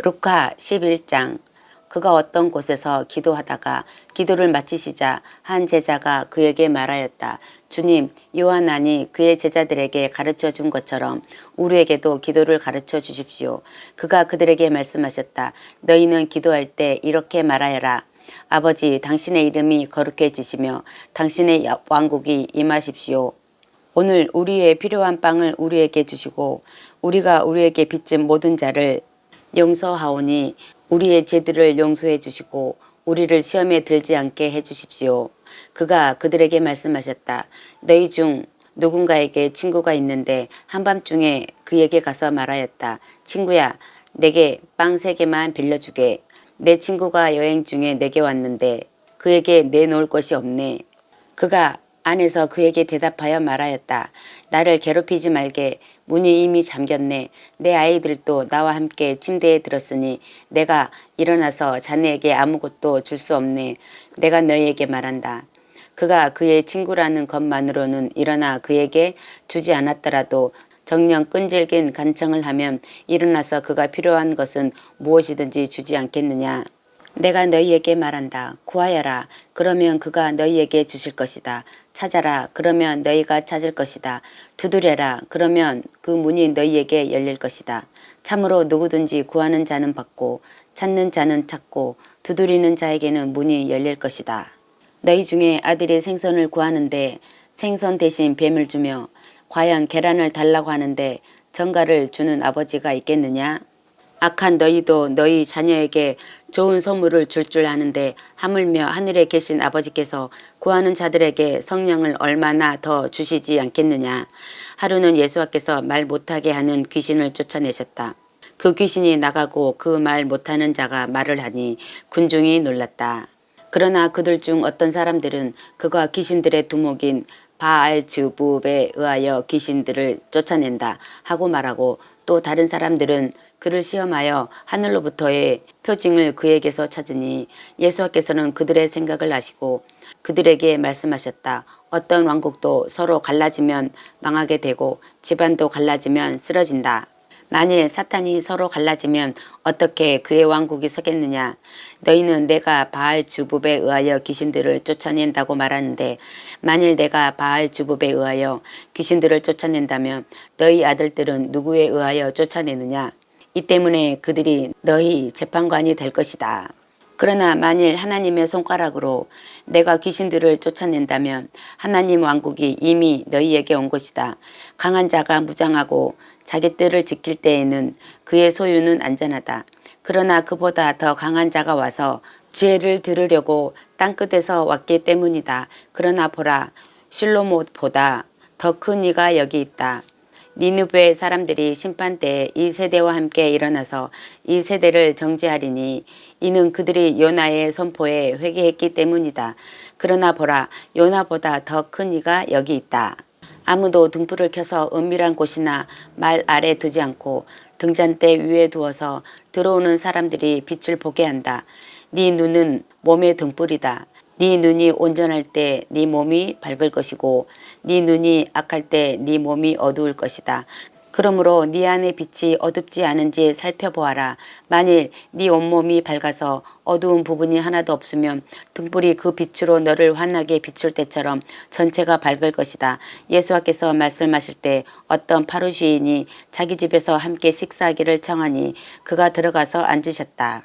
루카 11장. 그가 어떤 곳에서 기도하다가 기도를 마치시자 한 제자가 그에게 말하였다. 주님, 요한안이 그의 제자들에게 가르쳐 준 것처럼 우리에게도 기도를 가르쳐 주십시오. 그가 그들에게 말씀하셨다. 너희는 기도할 때 이렇게 말하여라. 아버지, 당신의 이름이 거룩해지시며 당신의 왕국이 임하십시오. 오늘 우리의 필요한 빵을 우리에게 주시고 우리가 우리에게 빚진 모든 자를 용서하오니 우리의 죄들을 용서해 주시고 우리를 시험에 들지 않게 해 주십시오. 그가 그들에게 말씀하셨다. 너희 중 누군가에게 친구가 있는데 한밤중에 그에게 가서 말하였다. 친구야, 내게 빵 3개만 빌려주게. 내 친구가 여행 중에 내게 왔는데 그에게 내놓을 것이 없네. 그가 안에서 그에게 대답하여 말하였다. 나를 괴롭히지 말게. 문이 이미 잠겼네. 내 아이들도 나와 함께 침대에 들었으니 내가 일어나서 자네에게 아무것도 줄 수 없네. 내가 너희에게 말한다. 그가 그의 친구라는 것만으로는 일어나 그에게 주지 않았더라도 정녕 끈질긴 간청을 하면 일어나서 그가 필요한 것은 무엇이든지 주지 않겠느냐. 내가 너희에게 말한다. 구하여라. 그러면 그가 너희에게 주실 것이다. 찾아라. 그러면 너희가 찾을 것이다. 두드려라. 그러면 그 문이 너희에게 열릴 것이다. 참으로 누구든지 구하는 자는 받고 찾는 자는 찾고 두드리는 자에게는 문이 열릴 것이다. 너희 중에 아들이 생선을 구하는데 생선 대신 뱀을 주며 과연 계란을 달라고 하는데 전갈을 주는 아버지가 있겠느냐? 악한 너희도 너희 자녀에게 좋은 선물을 줄 줄 아는데 하물며 하늘에 계신 아버지께서 구하는 자들에게 성령을 얼마나 더 주시지 않겠느냐. 하루는 예수께서 말 못하게 하는 귀신을 쫓아내셨다. 그 귀신이 나가고 그 말 못하는 자가 말을 하니 군중이 놀랐다. 그러나 그들 중 어떤 사람들은 그가 귀신들의 두목인 바알즈붑에 의하여 귀신들을 쫓아낸다 하고 말하고 또 다른 사람들은 그를 시험하여 하늘로부터의 표징을 그에게서 찾으니 예수께서는 그들의 생각을 아시고 그들에게 말씀하셨다. 어떤 왕국도 서로 갈라지면 망하게 되고 집안도 갈라지면 쓰러진다. 만일 사탄이 서로 갈라지면 어떻게 그의 왕국이 서겠느냐. 너희는 내가 바알즈붑에 의하여 귀신들을 쫓아낸다고 말하는데 만일 내가 바알즈붑에 의하여 귀신들을 쫓아낸다면 너희 아들들은 누구에 의하여 쫓아내느냐. 이 때문에 그들이 너희 재판관이 될 것이다. 그러나 만일 하나님의 손가락으로 내가 귀신들을 쫓아낸다면 하나님 왕국이 이미 너희에게 온 것이다. 강한 자가 무장하고 자기 뜰을 지킬 때에는 그의 소유는 안전하다. 그러나 그보다 더 강한 자가 와서 지혜를 들으려고 땅끝에서 왔기 때문이다. 그러나 보라, 실로못보다 더 큰 이가 여기 있다. 니느베 사람들이 심판 때에 이 세대와 함께 일어나서 이 세대를 정죄하리니 이는 그들이 요나의 선포에 회개했기 때문이다. 그러나 보라, 요나보다 더 큰 이가 여기 있다. 아무도 등불을 켜서 은밀한 곳이나 말 아래 두지 않고 등잔대 위에 두어서 들어오는 사람들이 빛을 보게 한다. 네 눈은 몸의 등불이다. 네 눈이 온전할 때 네 몸이 밝을 것이고 네 눈이 악할 때 네 몸이 어두울 것이다. 그러므로 네 안의 빛이 어둡지 않은지 살펴보아라. 만일 네 온몸이 밝아서 어두운 부분이 하나도 없으면 등불이 그 빛으로 너를 환하게 비출 때처럼 전체가 밝을 것이다. 예수께서 말씀하실 때 어떤 파루시인이 자기 집에서 함께 식사하기를 청하니 그가 들어가서 앉으셨다.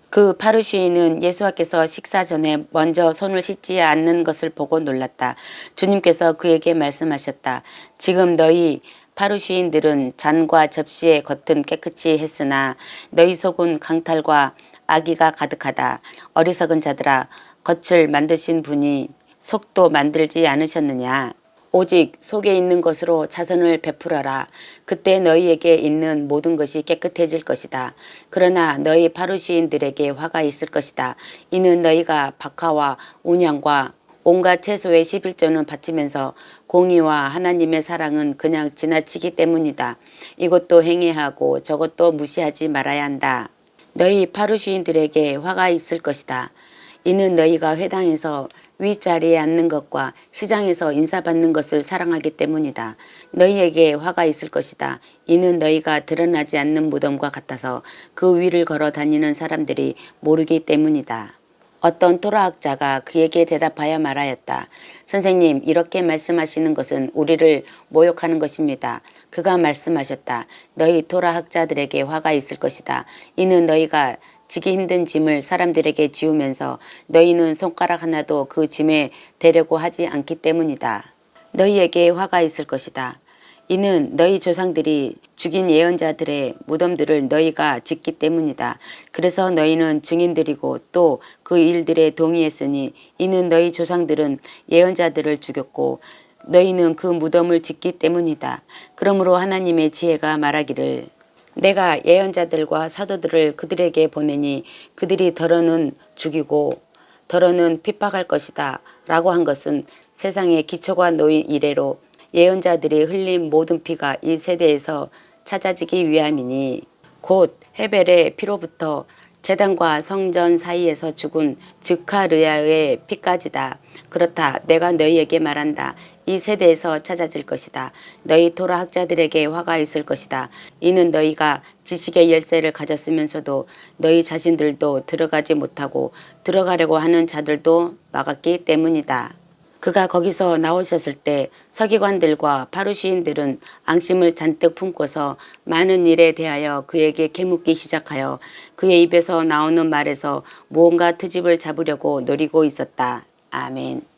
그 파루시인은 예수께서 식사 전에 먼저 손을 씻지 않는 것을 보고 놀랐다. 주님께서 그에게 말씀하셨다. 지금 너희 파루시인들은 잔과 접시의 겉은 깨끗이 했으나 너희 속은 강탈과 악의가 가득하다. 어리석은 자들아, 겉을 만드신 분이 속도 만들지 않으셨느냐. 오직 속에 있는 것으로 자선을 베풀어라. 그때 너희에게 있는 모든 것이 깨끗해질 것이다. 그러나 너희 파루시인들에게 화가 있을 것이다. 이는 너희가 박하와 운양과 온갖 채소의 11조는 바치면서 공의와 하나님의 사랑은 그냥 지나치기 때문이다. 이것도 행해하고 저것도 무시하지 말아야 한다. 너희 파루시인들에게 화가 있을 것이다. 이는 너희가 회당에서 윗자리에 앉는 것과 시장에서 인사받는 것을 사랑하기 때문이다. 너희에게 화가 있을 것이다. 이는 너희가 드러나지 않는 무덤과 같아서 그 위를 걸어 다니는 사람들이 모르기 때문이다. 어떤 토라학자가 그에게 대답하여 말하였다. 선생님, 이렇게 말씀하시는 것은 우리를 모욕하는 것입니다. 그가 말씀하셨다. 너희 토라학자들에게 화가 있을 것이다. 이는 너희가 지기 힘든 짐을 사람들에게 지우면서 너희는 손가락 하나도 그 짐에 대려고 하지 않기 때문이다. 너희에게 화가 있을 것이다. 이는 너희 조상들이 죽인 예언자들의 무덤들을 너희가 짓기 때문이다. 그래서 너희는 증인들이고 또 그 일들에 동의했으니 이는 너희 조상들은 예언자들을 죽였고 너희는 그 무덤을 짓기 때문이다. 그러므로 하나님의 지혜가 말하기를 내가 예언자들과 사도들을 그들에게 보내니 그들이 더러는 죽이고 더러는 핍박할 것이다 라고 한 것은 세상에 기초가 놓인 이래로 예언자들이 흘린 모든 피가 이 세대에서 찾아지기 위함이니 곧 헤벨의 피로부터 제단과 성전 사이에서 죽은 즈카르야의 피까지다. 그렇다. 내가 너희에게 말한다. 이 세대에서 찾아질 것이다. 너희 토라 학자들에게 화가 있을 것이다. 이는 너희가 지식의 열쇠를 가졌으면서도 너희 자신들도 들어가지 못하고 들어가려고 하는 자들도 막았기 때문이다. 그가 거기서 나오셨을 때 서기관들과 바리새인들은 앙심을 잔뜩 품고서 많은 일에 대하여 그에게 캐묻기 시작하여 그의 입에서 나오는 말에서 무언가 트집을 잡으려고 노리고 있었다. 아멘.